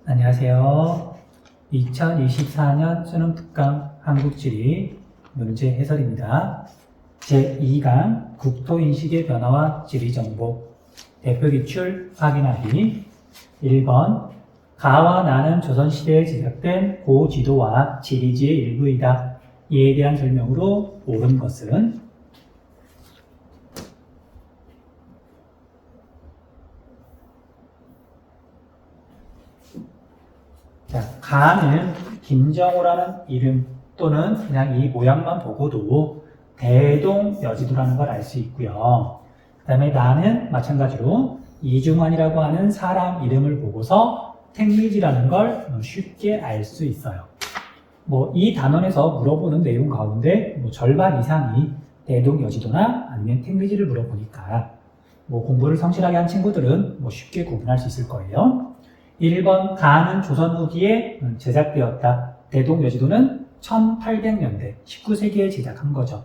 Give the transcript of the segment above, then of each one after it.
안녕하세요. 2024년 수능 특강 한국지리 문제 해설입니다. 제2강 국토인식의 변화와 지리정보 대표기출 확인하기 1번 가와 나는 조선시대에 제작된 고지도와 지리지의 일부이다. 이에 대한 설명으로 옳은 것은 자, 가는 김정호라는 이름 또는 그냥 이 모양만 보고도 대동여지도라는 걸 알 수 있고요. 그 다음에 나는 마찬가지로 이중환이라고 하는 사람 이름을 보고서 택리지라는 걸 쉽게 알 수 있어요. 이 단원에서 물어보는 내용 가운데 절반 이상이 대동여지도나 아니면 택리지를 물어보니까 공부를 성실하게 한 친구들은 쉽게 구분할 수 있을 거예요. 1번 가는 조선 후기에 제작되었다. 대동여지도는 1800년대 19세기에 제작한 거죠.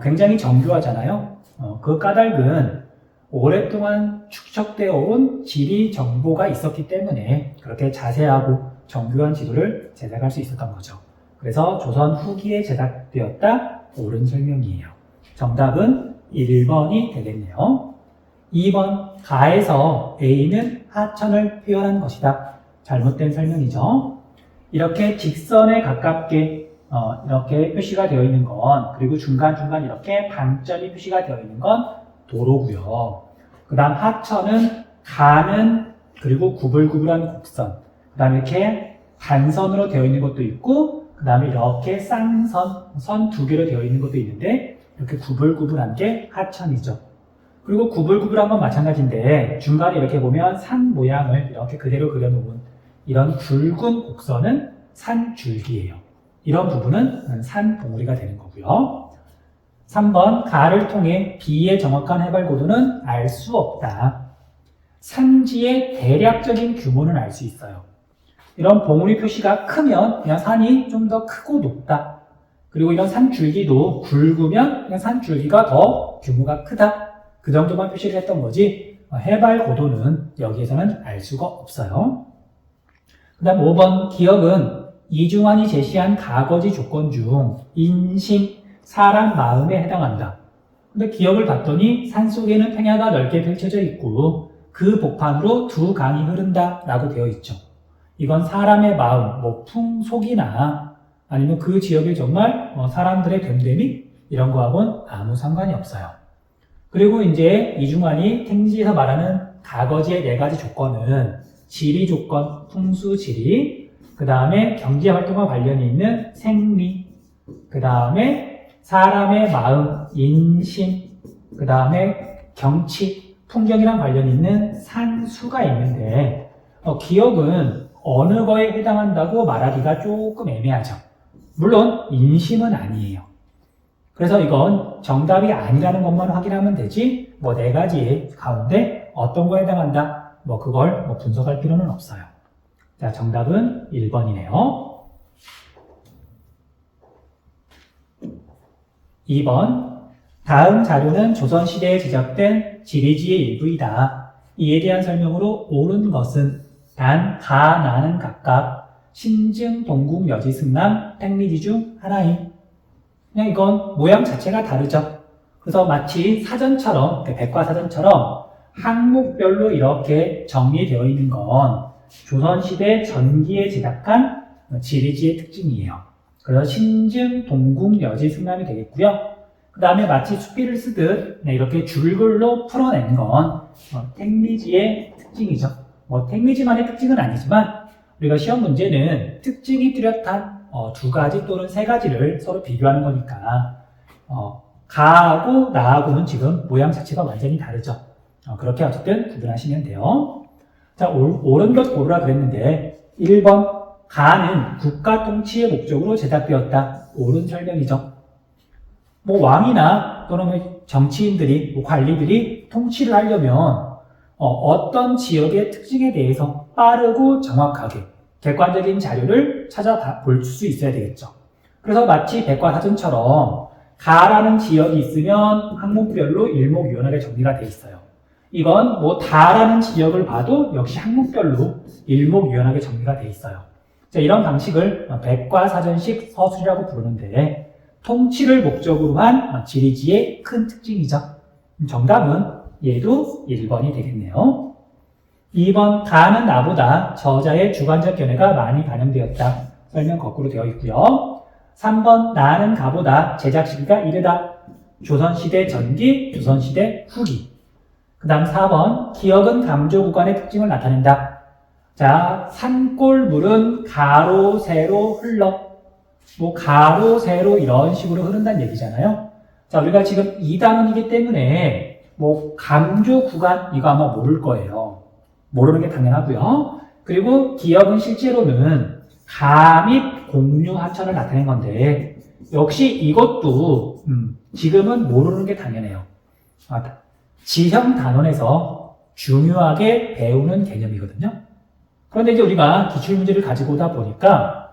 굉장히 정교하잖아요. 그 까닭은 오랫동안 축적되어 온 지리 정보가 있었기 때문에 그렇게 자세하고 정교한 지도를 제작할 수 있었던 거죠. 그래서 조선 후기에 제작되었다. 옳은 설명이에요. 정답은 1번이 되겠네요. 2번 가에서 A는 하천을 표현한 것이다. 잘못된 설명이죠. 이렇게 직선에 가깝게 이렇게 표시가 되어 있는 건, 그리고 중간중간 이렇게 방점이 표시가 되어 있는 건 도로고요. 그 다음 하천은 가는 그리고 구불구불한 곡선, 그 다음에 이렇게 반선으로 되어 있는 것도 있고, 그 다음에 이렇게 쌍선, 선 두 개로 되어 있는 것도 있는데 이렇게 구불구불한 게 하천이죠. 그리고 구불구불한 건 마찬가지인데 중간에 이렇게 보면 산 모양을 이렇게 그대로 그려놓은 이런 굵은 곡선은 산줄기예요. 이런 부분은 산봉우리가 되는 거고요. 3번 가를 통해 B의 정확한 해발 고도는 알 수 없다. 산지의 대략적인 규모는 알 수 있어요. 이런 봉우리 표시가 크면 그냥 산이 좀 더 크고 높다. 그리고 이런 산줄기도 굵으면 그냥 산줄기가 더 규모가 크다. 그 정도만 표시를 했던 거지 해발 고도는 여기에서는 알 수가 없어요. 그 다음 5번 기억은 이중환이 제시한 가거지 조건 중 인심, 사람 마음에 해당한다. 근데 기억을 봤더니 산속에는 평야가 넓게 펼쳐져 있고 그 복판으로 두 강이 흐른다 라고 되어 있죠. 이건 사람의 마음, 풍속이나 아니면 그 지역에 정말 사람들의 됨됨이 이런 거하고는 아무 상관이 없어요. 그리고 이제 이중환이 택리지에서 말하는 가거지의 4가지 조건은 지리 조건, 풍수 지리, 그 다음에 경제 활동과 관련이 있는 생리, 그 다음에 사람의 마음, 인심, 그 다음에 경치, 풍경이랑 관련이 있는 산수가 있는데 기억은 어느 거에 해당한다고 말하기가 조금 애매하죠. 물론 인심은 아니에요. 그래서 이건 정답이 아니라는 것만 확인하면 되지 4가지 가운데 어떤 거에 해당한다 그걸 분석할 필요는 없어요. 자, 정답은 1번이네요. 2번 다음 자료는 조선시대에 제작된 지리지의 일부이다. 이에 대한 설명으로 옳은 것은 단, 가, 나는 각각 신증, 동국, 여지, 승남, 택리지 중 하나임. 그냥 이건 모양 자체가 다르죠. 그래서 마치 사전처럼, 백과사전처럼 항목별로 이렇게 정리되어 있는 건 조선시대 전기에 제작한 지리지의 특징이에요. 그래서 신증, 동국, 여지, 승남이 되겠고요. 그 다음에 마치 수필을 쓰듯 이렇게 줄글로 풀어낸 건 택리지의 특징이죠. 택리지만의 특징은 아니지만 우리가 시험 문제는 특징이 뚜렷한 2가지 또는 3가지를 서로 비교하는 거니까 가하고 나하고는 지금 모양 자체가 완전히 다르죠. 그렇게 어쨌든 구분하시면 돼요. 자, 옳은 것 고르라 그랬는데 1번 가는 국가 통치의 목적으로 제작되었다. 옳은 설명이죠. 왕이나 또는 정치인들이 관리들이 통치를 하려면 어떤 지역의 특징에 대해서 빠르고 정확하게 객관적인 자료를 찾아볼 수 있어야 되겠죠. 그래서 마치 백과사전처럼 가라는 지역이 있으면 항목별로 일목요연하게 정리가 돼 있어요. 이건 뭐 다라는 지역을 봐도 역시 항목별로 일목요연하게 정리가 돼 있어요. 자, 이런 방식을 백과사전식 서술이라고 부르는데 통치를 목적으로 한 지리지의 큰 특징이죠. 정답은 얘도 1번이 되겠네요. 2번 가는 나보다 저자의 주관적 견해가 많이 반영되었다. 설명 거꾸로 되어 있고요. 3번 나는 가보다 제작 시기가 이르다. 조선시대 전기, 조선시대 후기. 그 다음 4번 기억은 감조 구간의 특징을 나타낸다. 자, 산골 물은 가로 세로 흘러. 뭐 가로 세로 이런 식으로 흐른다는 얘기잖아요. 자, 우리가 지금 2단원이기 때문에 뭐 감조 구간 이거 아마 모를 거예요. 모르는 게 당연하고요. 그리고 기억은 실제로는 가 및 공류 하천을 나타낸 건데 역시 이것도 지금은 모르는 게 당연해요. 지형 단원에서 중요하게 배우는 개념이거든요. 그런데 이제 우리가 기출문제를 가지고 오다 보니까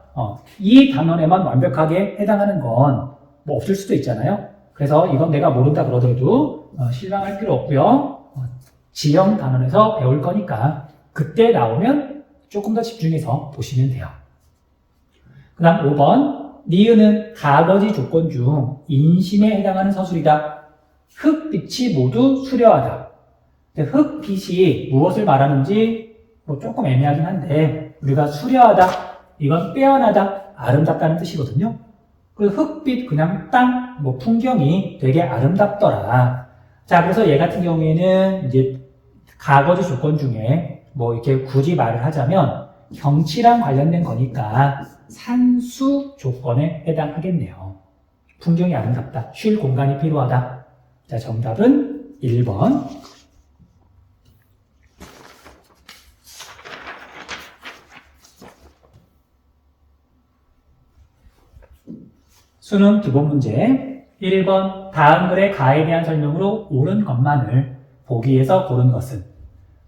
이 단원에만 완벽하게 해당하는 건 뭐 없을 수도 있잖아요. 그래서 이건 내가 모른다 그러더라도 실망할 필요 없고요. 지형 단원에서 배울 거니까 그때 나오면 조금 더 집중해서 보시면 돼요. 그 다음 5번 니은은 가거지 조건 중 인심에 해당하는 서술이다. 흙빛이 모두 수려하다. 흙빛이 무엇을 말하는지 뭐 조금 애매하긴 한데 우리가 수려하다, 이건 빼어나다, 아름답다는 뜻이거든요. 그 흙빛 그냥 땅, 뭐 풍경이 되게 아름답더라. 자, 그래서 얘 같은 경우에는 이제 가거지 조건 중에 뭐 이렇게 굳이 말을 하자면 경치랑 관련된 거니까 산수 조건에 해당하겠네요. 풍경이 아름답다, 쉴 공간이 필요하다. 자, 정답은 1번. 수능 기본 문제 1번 다음 글의 가에 대한 설명으로 옳은 것만을 보기에서 고른 것은.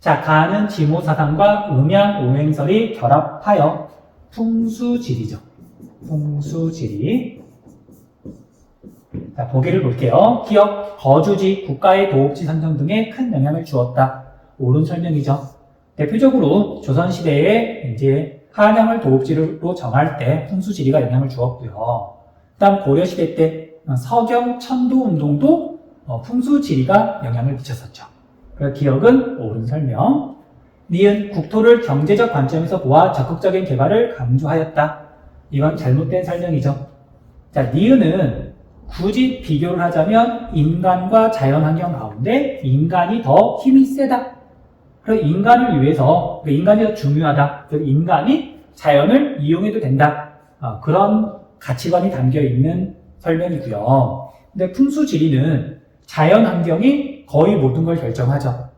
자, 가는 지모사상과 음양 오행설이 결합하여 풍수지리죠. 풍수지리. 자, 보기를 볼게요. 기업, 거주지, 국가의 도읍지 선정 등에 큰 영향을 주었다. 옳은 설명이죠. 대표적으로 조선시대에 이제 한양을 도읍지로 정할 때 풍수지리가 영향을 주었고요. 그다음 고려시대 때 서경 천도 운동도 풍수지리가 영향을 미쳤었죠. 그래서 기억은 옳은 설명. 니은 국토를 경제적 관점에서 보아 적극적인 개발을 강조하였다. 이건 잘못된 설명이죠. 자, 니은은 굳이 비교를 하자면 인간과 자연환경 가운데 인간이 더 힘이 세다. 그래서 인간을 위해서 인간이 더 중요하다. 그래서 인간이 자연을 이용해도 된다. 그런 가치관이 담겨 있는 설명이고요. 근데 풍수지리는 자연환경이 거의 모든 걸 결정하죠.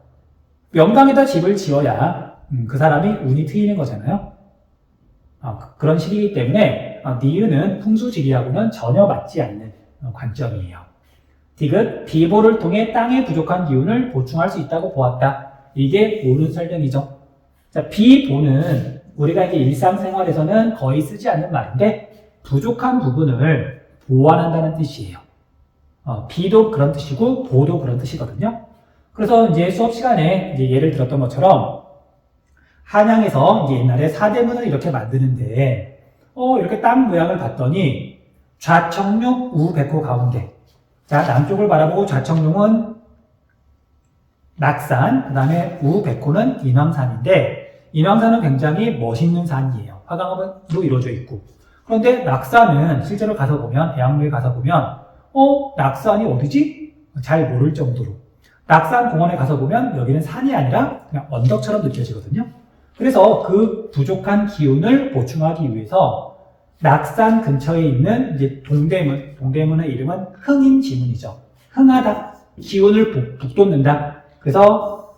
명당에다 집을 지어야 그 사람이 운이 트이는 거잖아요. 그런 식이기 때문에 니은은 풍수지리하고는 전혀 맞지 않는 관점이에요. 디귿, 비보를 통해 땅의 부족한 기운을 보충할 수 있다고 보았다. 이게 옳은 설명이죠. 자, 비보는 우리가 이제 일상생활에서는 거의 쓰지 않는 말인데 부족한 부분을 보완한다는 뜻이에요. 비도 그런 뜻이고 보도 그런 뜻이거든요. 그래서 이제 수업 시간에 이제 예를 들었던 것처럼 한양에서 이제 옛날에 사대문을 이렇게 만드는데 이렇게 땅 모양을 봤더니 좌청룡 우백호 가운데, 자, 남쪽을 바라보고 좌청룡은 낙산, 그 다음에 우백호는 인왕산인데 인왕산은 굉장히 멋있는 산이에요. 화강으로 이루어져 있고. 그런데 낙산은 실제로 가서 보면, 대학로에 가서 보면 낙산이 어디지? 잘 모를 정도로. 낙산 공원에 가서 보면 여기는 산이 아니라 그냥 언덕처럼 느껴지거든요. 그래서 그 부족한 기운을 보충하기 위해서 낙산 근처에 있는 이제 동대문의 이름은 흥인지문이죠. 흥하다, 기운을 북돋는다. 그래서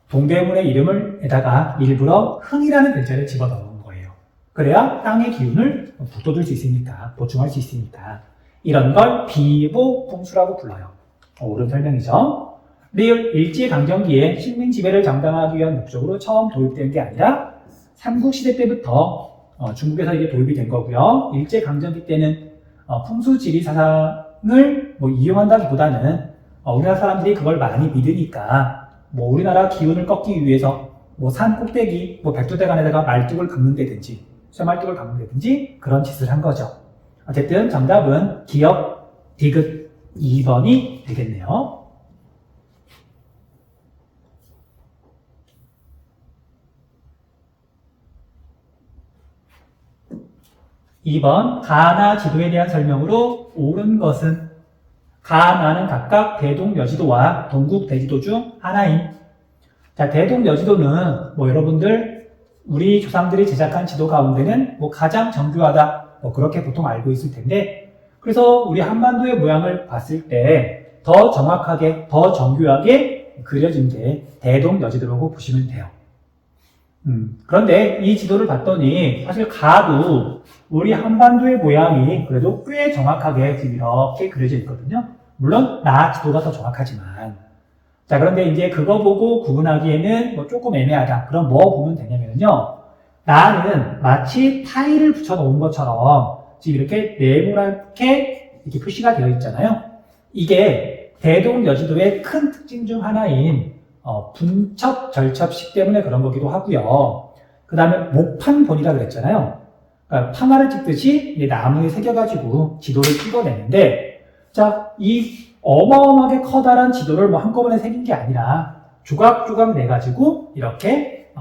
동대문의 이름에다가 일부러 흥이라는 글자를 집어넣은 거예요. 그래야 땅의 기운을 북돋을 수 있으니까, 보충할 수 있으니까. 이런 걸 비보풍수라고 불러요. 옳은 설명이죠. 리을, 일제강점기에 식민지배를 정당화하기 위한 목적으로 처음 도입된 게 아니라 삼국시대 때부터 중국에서 이게 도입이 된 거고요. 일제강점기 때는 풍수지리 사상을 이용한다기보다는 우리나라 사람들이 그걸 많이 믿으니까 뭐 우리나라 기운을 꺾기 위해서 뭐 산 꼭대기, 뭐 백두대간에다가 말뚝을 감는다든지, 쇠말뚝을 감는다든지 그런 짓을 한 거죠. 어쨌든 정답은 기역, 디귿 2번이 되겠네요. 2번 가나 지도에 대한 설명으로 옳은 것은 가나는 각각 대동 여지도와 동국 대지도 중 하나인. 자, 대동 여지도는 뭐 여러분들 우리 조상들이 제작한 지도 가운데는 뭐 가장 정교하다 뭐 그렇게 보통 알고 있을 텐데, 그래서 우리 한반도의 모양을 봤을 때 더 정확하게 더 정교하게 그려진 게 대동 여지도라고 보시면 돼요. 그런데 이 지도를 봤더니 사실 가도 우리 한반도의 모양이 그래도 꽤 정확하게 지금 이렇게 그려져 있거든요. 물론 나 지도가 더 정확하지만. 자, 그런데 이제 그거 보고 구분하기에는 뭐 조금 애매하다. 그럼 뭐 보면 되냐면요. 나는 마치 타일을 붙여 놓은 것처럼 지금 이렇게 네모나게 이렇게 표시가 되어 있잖아요. 이게 대동 여지도의 큰 특징 중 하나인 분첩, 절첩식 때문에 그런 거기도 하고요. 그 다음에 목판본이라 그랬잖아요. 그러니까 판화를 찍듯이 나무에 새겨가지고 지도를 찍어내는데, 자, 이 어마어마하게 커다란 지도를 뭐 한꺼번에 새긴 게 아니라 조각조각 내가지고 이렇게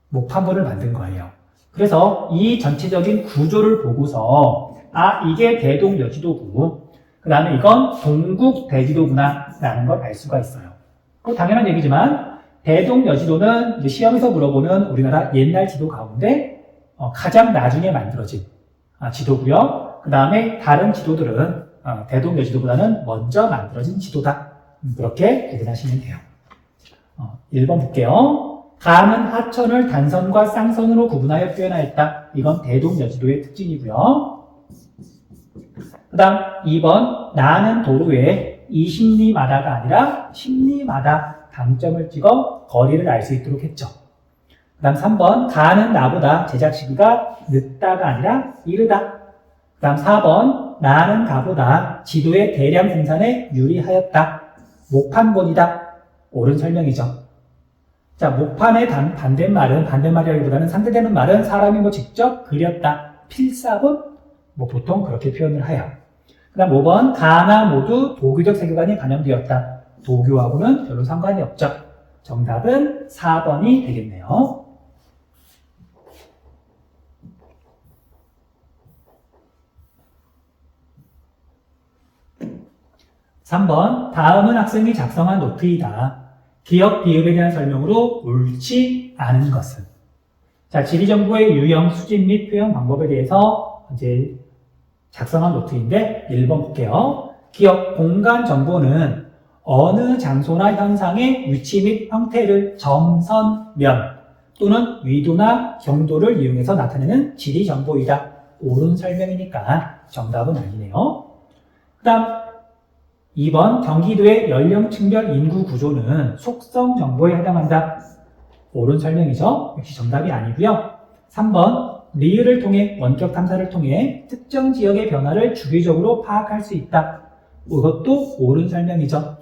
목판본을 만든 거예요. 그래서 이 전체적인 구조를 보고서 이게 대동 여지도고, 그 다음에 이건 동국 대지도구나 라는 걸 알 수가 있어요. 당연한 얘기지만 대동 여지도는 이제 시험에서 물어보는 우리나라 옛날 지도 가운데 가장 나중에 만들어진 지도고요. 그 다음에 다른 지도들은 대동 여지도보다는 먼저 만들어진 지도다. 그렇게 구분하시면 돼요. 1번 볼게요. 가는 하천을 단선과 쌍선으로 구분하여 표현하였다. 이건 대동 여지도의 특징이고요. 그 다음 2번 나는 도로에 20리마다가 아니라 10리마다 방점을 찍어 거리를 알 수 있도록 했죠. 그 다음 3번 가는 나보다 제작 시기가 늦다가 아니라 이르다. 그 다음 4번 나는 가보다 지도의 대량 생산에 유리하였다. 목판본이다. 옳은 설명이죠. 자, 목판의 반대말이라기보다는 상대되는 말은 사람이 뭐 직접 그렸다. 필사본? 뭐 보통 그렇게 표현을 해요. 그 다음 5번 가나 모두 도교적 세계관이 반영되었다. 도교하고는 별로 상관이 없죠. 정답은 4번이 되겠네요. 3번 다음은 학생이 작성한 노트이다. 기억, 비읍에 대한 설명으로 옳지 않은 것은. 자, 지리정보의 유형, 수집 및 표현 방법에 대해서 이제 작성한 노트인데 1번 볼게요. 기억, 공간 정보는 어느 장소나 현상의 위치 및 형태를 점선, 면 또는 위도나 경도를 이용해서 나타내는 지리 정보이다. 옳은 설명이니까 정답은 아니네요. 그 다음 2번 경기도의 연령층별 인구 구조는 속성 정보에 해당한다. 옳은 설명이죠. 역시 정답이 아니고요. 3번 리을을 통해 원격 탐사를 통해 특정 지역의 변화를 주기적으로 파악할 수 있다. 이것도 옳은 설명이죠.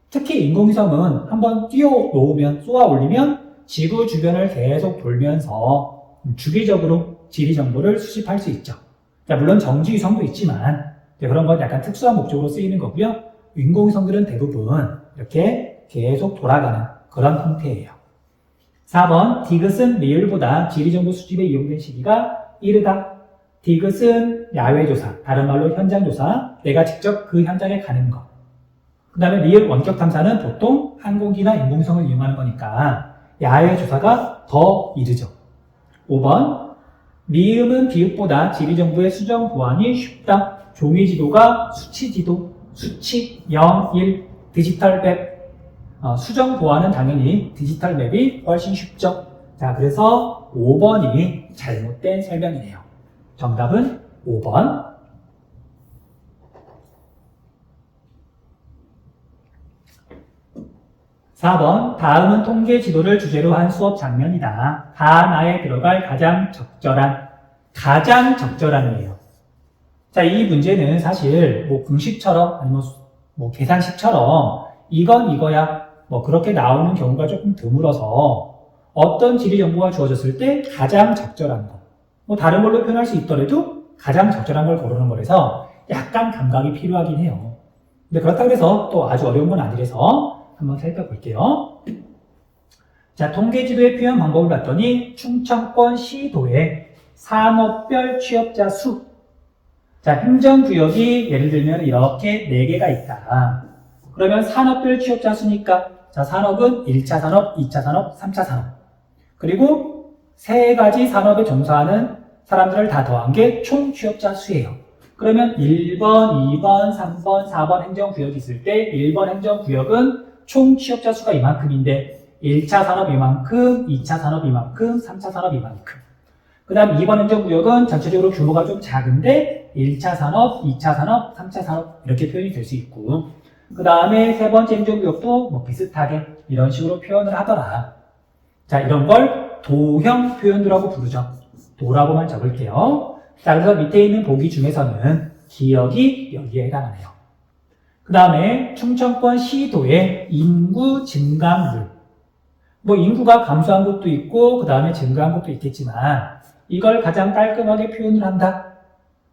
특히 인공위성은 한번 띄워놓으면 쏘아 올리면 지구 주변을 계속 돌면서 주기적으로 지리 정보를 수집할 수 있죠. 자, 물론 정지위성도 있지만 그런 건 약간 특수한 목적으로 쓰이는 거고요. 인공위성들은 대부분 이렇게 계속 돌아가는 그런 형태예요. 4번 디귿은 리을보다 지리정보 수집에 이용된 시기가 이르다. 디귿은 야외조사, 다른 말로 현장조사, 내가 직접 그 현장에 가는 것. 그 다음에 리을 원격 탐사는 보통 항공기나 인공위성을 이용하는 거니까 야외조사가 더 이르죠. 5번 미음은 비읍보다 지리정보의 수정 보완이 쉽다. 종이지도가 수치지도, 수치, 0, 1, 디지털 맵. 수정 보완은 당연히 디지털 맵이 훨씬 쉽죠. 자, 그래서 5번이 잘못된 설명이네요. 정답은 5번. 4번 다음은 통계 지도를 주제로 한 수업 장면이다. 가나에 들어갈 가장 적절한이에요. 자, 이 문제는 사실 뭐 공식처럼 아니면 뭐 계산식처럼 이건 이거야 뭐 그렇게 나오는 경우가 조금 드물어서 어떤 지리 정보가 주어졌을 때 가장 적절한 거, 뭐 다른 걸로 표현할 수 있더라도 가장 적절한 걸 고르는 거라서 약간 감각이 필요하긴 해요. 근데 그렇다고 해서 또 아주 어려운 건 아니라서 한번 살펴볼게요. 자, 통계지도의 표현 방법을 봤더니 충청권 시도의 산업별 취업자 수. 자, 행정구역이 예를 들면 이렇게 4개가 있다. 그러면 산업별 취업자 수니까 자, 산업은 1차 산업, 2차 산업, 3차 산업. 그리고 3가지 산업에 종사하는 사람들을 다 더한 게 총 취업자 수예요. 그러면 1번, 2번, 3번, 4번 행정구역이 있을 때 1번 행정구역은 총 취업자 수가 이만큼인데 1차 산업 이만큼, 2차 산업 이만큼, 3차 산업 이만큼. 그 다음 2번 행정구역은 전체적으로 규모가 좀 작은데 1차 산업, 2차 산업, 3차 산업 이렇게 표현이 될 수 있고 그 다음에 세 번째 행정구역도 뭐 비슷하게 이런 식으로 표현을 하더라. 자, 이런 걸 도형 표현도라고 부르죠. 도라고만 적을게요. 자, 그래서 밑에 있는 보기 중에서는 기역이 여기에 해당하네요. 그 다음에 충청권 시도의 인구 증가물. 뭐 인구가 감소한 것도 있고 그 다음에 증가한 것도 있겠지만 이걸 가장 깔끔하게 표현을 한다.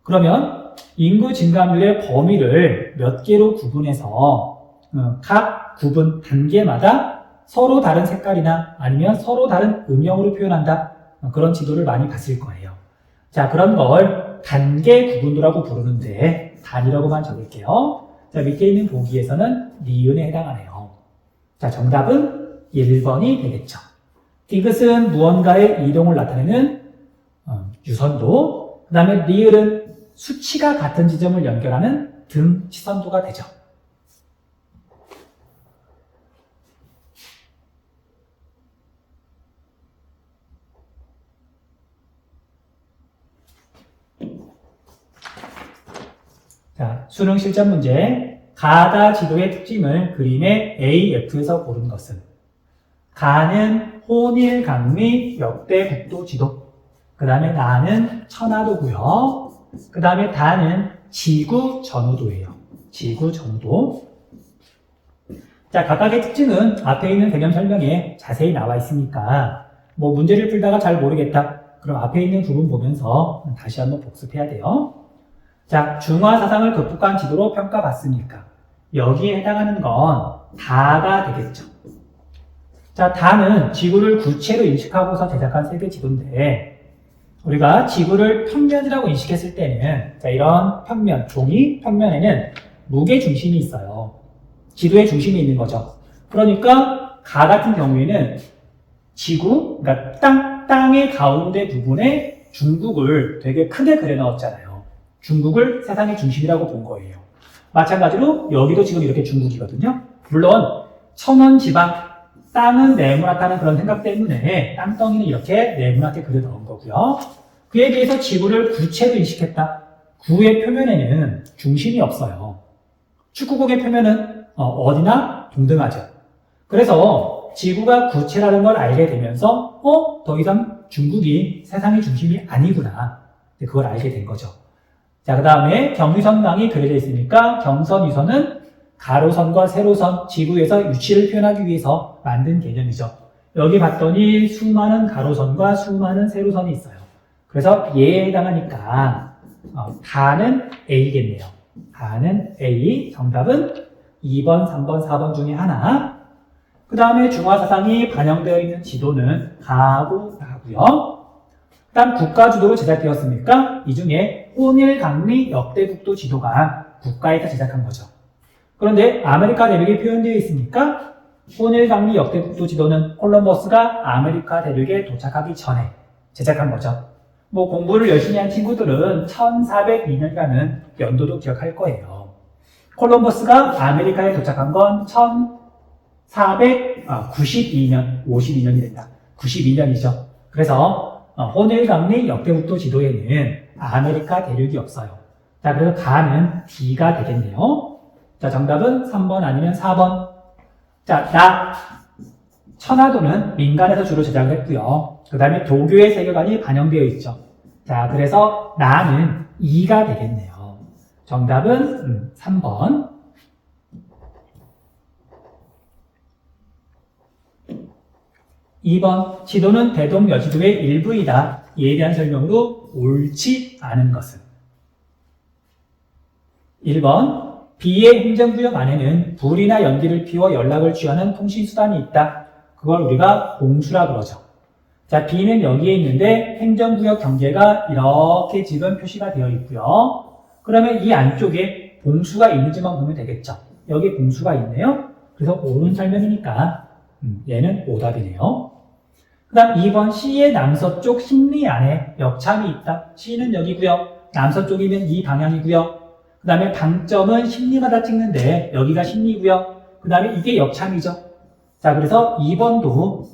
그러면 인구 증가율의 범위를 몇 개로 구분해서 각 구분 단계마다 서로 다른 색깔이나 아니면 서로 다른 음영으로 표현한다. 그런 지도를 많이 봤을 거예요. 자, 그런 걸 단계 구분도라고 부르는데 단위라고만 적을게요. 자, 밑에 있는 보기에서는 니은에 해당하네요. 자, 정답은 1번이 되겠죠. 디귿은 무언가의 이동을 나타내는 유선도, 그 다음에 리을은 수치가 같은 지점을 연결하는 등 치선도가 되죠. 자, 수능 실전 문제. 가다 지도의 특징을 그림의 AF에서 고른 것은 가는 혼일강리 역대 국도 지도, 그 다음에 나는 천화도고요. 그 다음에 다는 지구 전후도예요. 지구 전후도. 자, 각각의 특징은 앞에 있는 개념 설명에 자세히 나와 있으니까 뭐 문제를 풀다가 잘 모르겠다. 그럼 앞에 있는 부분 보면서 다시 한번 복습해야 돼요. 자, 중화 사상을 극복한 지도로 평가받습니까? 여기에 해당하는 건 다가 되겠죠. 자, 다는 지구를 구체로 인식하고서 제작한 세계 지도인데 우리가 지구를 평면이라고 인식했을 때는 자, 이런 평면, 종이 평면에는 무게 중심이 있어요. 지도의 중심이 있는 거죠. 그러니까 가 같은 경우에는 지구, 그러니까 땅의 가운데 부분에 중국을 되게 크게 그려 넣었잖아요. 중국을 세상의 중심이라고 본 거예요. 마찬가지로 여기도 지금 이렇게 중국이거든요. 물론 천원지방, 땅은 네모나다는 그런 생각 때문에 땅덩이는 이렇게 네모나게 그려 넣은 거고요. 그에 비해서 지구를 구체로 인식했다. 구의 표면에는 중심이 없어요. 축구공의 표면은 어디나 동등하죠. 그래서 지구가 구체라는 걸 알게 되면서 더 이상 중국이 세상의 중심이 아니구나. 그걸 알게 된 거죠. 자, 그 다음에 경유선망이 그려져 있으니까 경선, 유선은 가로선과 세로선, 지구에서 위치를 표현하기 위해서 만든 개념이죠. 여기 봤더니 수많은 가로선과 수많은 세로선이 있어요. 그래서 얘에 해당하니까 다는 A겠네요. 다는 A. 정답은 2번, 3번, 4번 중에 하나. 그 다음에 중화사상이 반영되어 있는 지도는 가고 나고요. 그 다음 국가주도로 제작되었습니까? 이 중에 혼일강리 역대국도 지도가 국가에서 제작한 거죠. 그런데 아메리카 대륙에 표현되어 있습니까? 혼일강리 역대국도 지도는 콜럼버스가 아메리카 대륙에 도착하기 전에 제작한 거죠. 뭐 공부를 열심히 한 친구들은 1402년이라는 연도도 기억할 거예요. 콜럼버스가 아메리카에 도착한 건 1492년, 52년이 된다. 92년이죠. 그래서 혼일강리 역대국도 지도에는 아메리카 대륙이 없어요. 자, 그래서 가는 D가 되겠네요. 자, 정답은 3번 아니면 4번. 자, 천화도는 민간에서 주로 제작을 했고요. 그 다음에 도교의 세계관이 반영되어 있죠. 자, 그래서 나는 2가 되겠네요. 정답은 3번. 2번 지도는 대동 여지도의 일부이다. 이에 대한 설명으로 옳지 않은 것은 1번 B의 행정구역 안에는 불이나 연기를 피워 연락을 취하는 통신수단이 있다. 그걸 우리가 봉수라 그러죠. 자, B는 여기에 있는데 행정구역 경계가 이렇게 지금 표시가 되어 있고요. 그러면 이 안쪽에 봉수가 있는지만 보면 되겠죠. 여기 봉수가 있네요. 그래서 옳은 설명이니까 얘는 오답이네요. 그 다음 2번 C의 남서쪽 심리 안에 역참이 있다. C는 여기고요. 남서쪽이면 이 방향이고요. 그 다음에 방점은 심리마다 찍는데 여기가 심리고요. 그 다음에 이게 역참이죠. 자, 그래서 2번도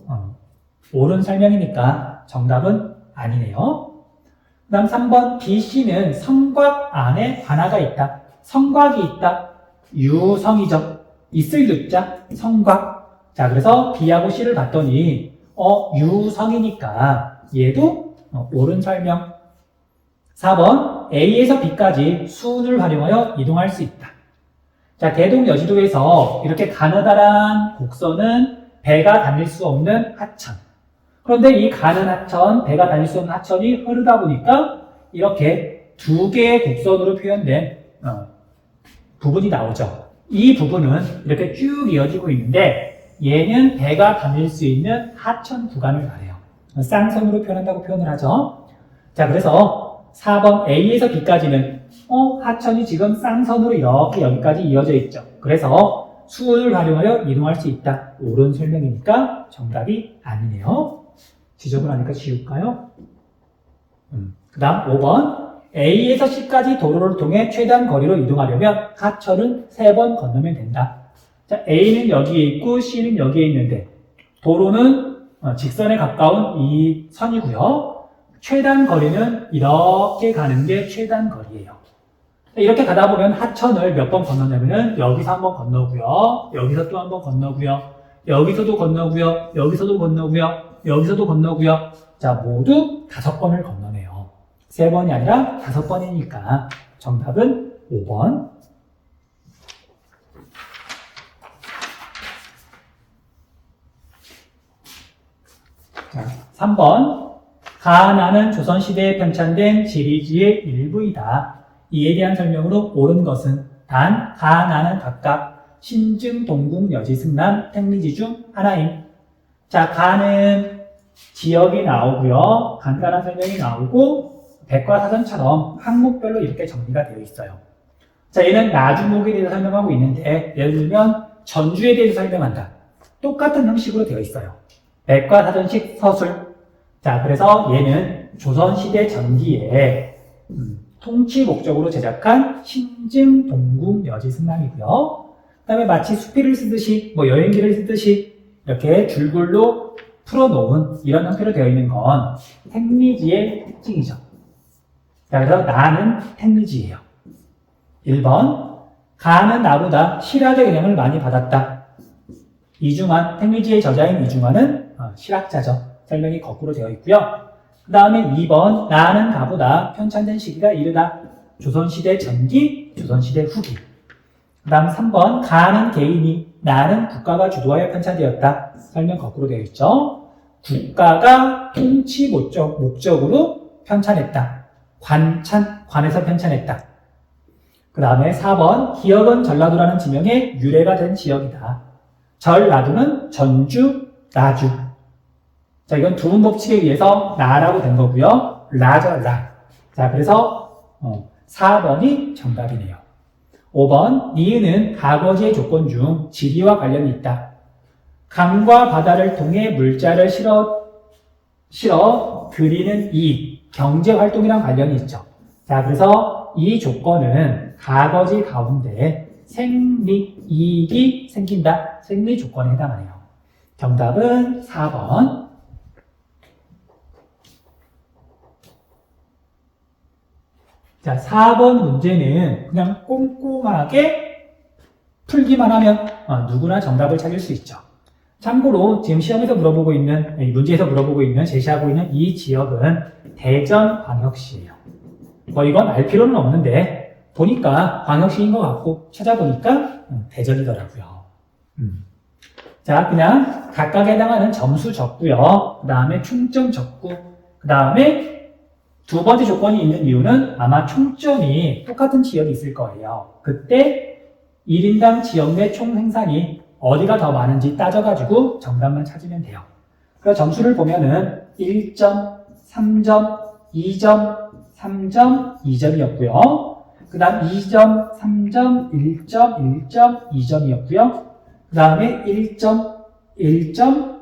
옳은 설명이니까 정답은 아니네요. 그 다음 3번 BC는 성곽 안에 관아가 있다. 성곽이 있다. 유성이죠. 있을 유자 성곽. 자, 그래서 B하고 C를 봤더니 유성이니까 얘도 옳은 설명. 4번 A에서 B까지 수운을 활용하여 이동할 수 있다. 자, 대동 여지도에서 이렇게 가느다란 곡선은 배가 다닐 수 없는 하천. 그런데 이 가는 하천, 배가 다닐 수 없는 하천이 흐르다 보니까 이렇게 두 개의 곡선으로 표현된 부분이 나오죠. 이 부분은 이렇게 쭉 이어지고 있는데 얘는 배가 다닐 수 있는 하천 구간을 말해요. 쌍선으로 표현한다고 표현을 하죠. 자, 그래서 4번 A에서 B까지는 하천이 지금 쌍선으로 이렇게 여기까지 이어져 있죠. 그래서 수운을 활용하여 이동할 수 있다. 옳은 설명이니까 정답이 아니네요. 지적을 하니까 지울까요? 그 다음 5번 A에서 C까지 도로를 통해 최단 거리로 이동하려면 하천은 3번 건너면 된다. 자, A는 여기에 있고 C는 여기에 있는데 도로는 직선에 가까운 이 선이고요. 최단 거리는 이렇게 가는 게 최단 거리예요. 이렇게 가다 보면 하천을 몇 번 건너냐면은 여기서 한 번 건너고요. 여기서 또 한 번 건너고요. 여기서도 건너고요. 여기서도 건너고요. 여기서도 건너고요. 자, 모두 5번을 건너네요. 3번이 아니라 5번이니까 정답은 5번. 자, 3번. 가나는 조선시대에 편찬된 지리지의 일부이다. 이에 대한 설명으로 옳은 것은 단, 가나는 각각 신증, 동궁, 여지, 승남, 택리지 중 하나임. 자, 가는 지역이 나오고요. 간단한 설명이 나오고 백과사전처럼 항목별로 이렇게 정리가 되어 있어요. 자, 얘는 나주목에 대해서 설명하고 있는데 예를 들면 전주에 대해서 설명한다. 똑같은 형식으로 되어 있어요. 백과사전식 서술. 자, 그래서 얘는 조선시대 전기에 통치 목적으로 제작한 신증, 동궁, 여지, 승남이고요. 그 다음에 마치 수필을 쓰듯이 여행기를 쓰듯이 이렇게 줄글로 풀어놓은 이런 형태로 되어 있는 건 택리지의 특징이죠. 자, 그래서 나는 택리지예요. 1번 가는 나보다 실학의 영향을 많이 받았다. 이중환, 택리지의 저자인 이중환은 실학자죠. 설명이 거꾸로 되어 있고요. 그 다음에 2번 나는 가보다 편찬된 시기가 이르다. 조선시대 전기, 조선시대 후기. 그 다음 3번 가는 개인이 나는 국가가 주도하여 편찬되었다. 설명 거꾸로 되어 있죠. 국가가 통치 목적으로 편찬했다. 관에서 편찬했다. 그 다음에 4번 기역은 전라도라는 지명의 유래가 된 지역이다. 전라도는 전주, 나주. 자, 이건 두분 법칙에 의해서 나라고 된 거고요. 라죠, 라. 자, 그래서 4번이 정답이네요. 5번 니은은 가거지의 조건 중 지리와 관련이 있다. 강과 바다를 통해 물자를 실어 그리는 이익, 경제활동이랑 관련이 있죠. 자, 그래서 이 조건은 가거지 가운데 생리, 이익이 생긴다. 생리 조건에 해당하네요. 정답은 4번. 자, 4번 문제는 그냥 꼼꼼하게 풀기만 하면 누구나 정답을 찾을 수 있죠. 참고로 지금 시험에서 물어보고 있는, 문제에서 물어보고 있는, 제시하고 있는 이 지역은 대전광역시예요. 이건 알 필요는 없는데 보니까 광역시인 것 같고 찾아보니까 대전이더라고요. 자, 그냥 각각에 해당하는 점수 적고요. 그 다음에 총점 적고, 그 다음에 두 번째 조건이 있는 이유는 아마 총점이 똑같은 지역이 있을 거예요. 그때 1인당 지역 내 총 생산이 어디가 더 많은지 따져가지고 정답만 찾으면 돼요. 그래서 점수를 보면은 1점, 3점, 2점, 3점, 2점이었고요. 그 다음 2점, 3점, 1점, 1점, 2점이었고요. 그 다음에 1점, 1점,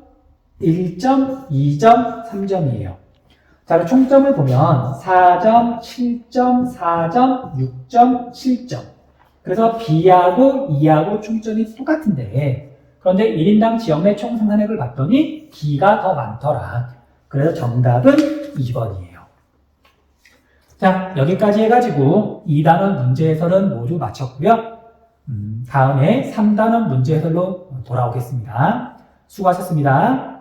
1점, 2점, 3점이에요. 자, 총점을 보면 4점, 7점, 4점, 6점, 7점. 그래서 B하고 E하고 총점이 똑같은데, 그런데 1인당 지역 내 총 생산액을 봤더니 B가 더 많더라. 그래서 정답은 2번이에요. 자, 여기까지 해가지고 2단원 문제 해설은 모두 마쳤고요. 다음에 3단원 문제 해설로 돌아오겠습니다. 수고하셨습니다.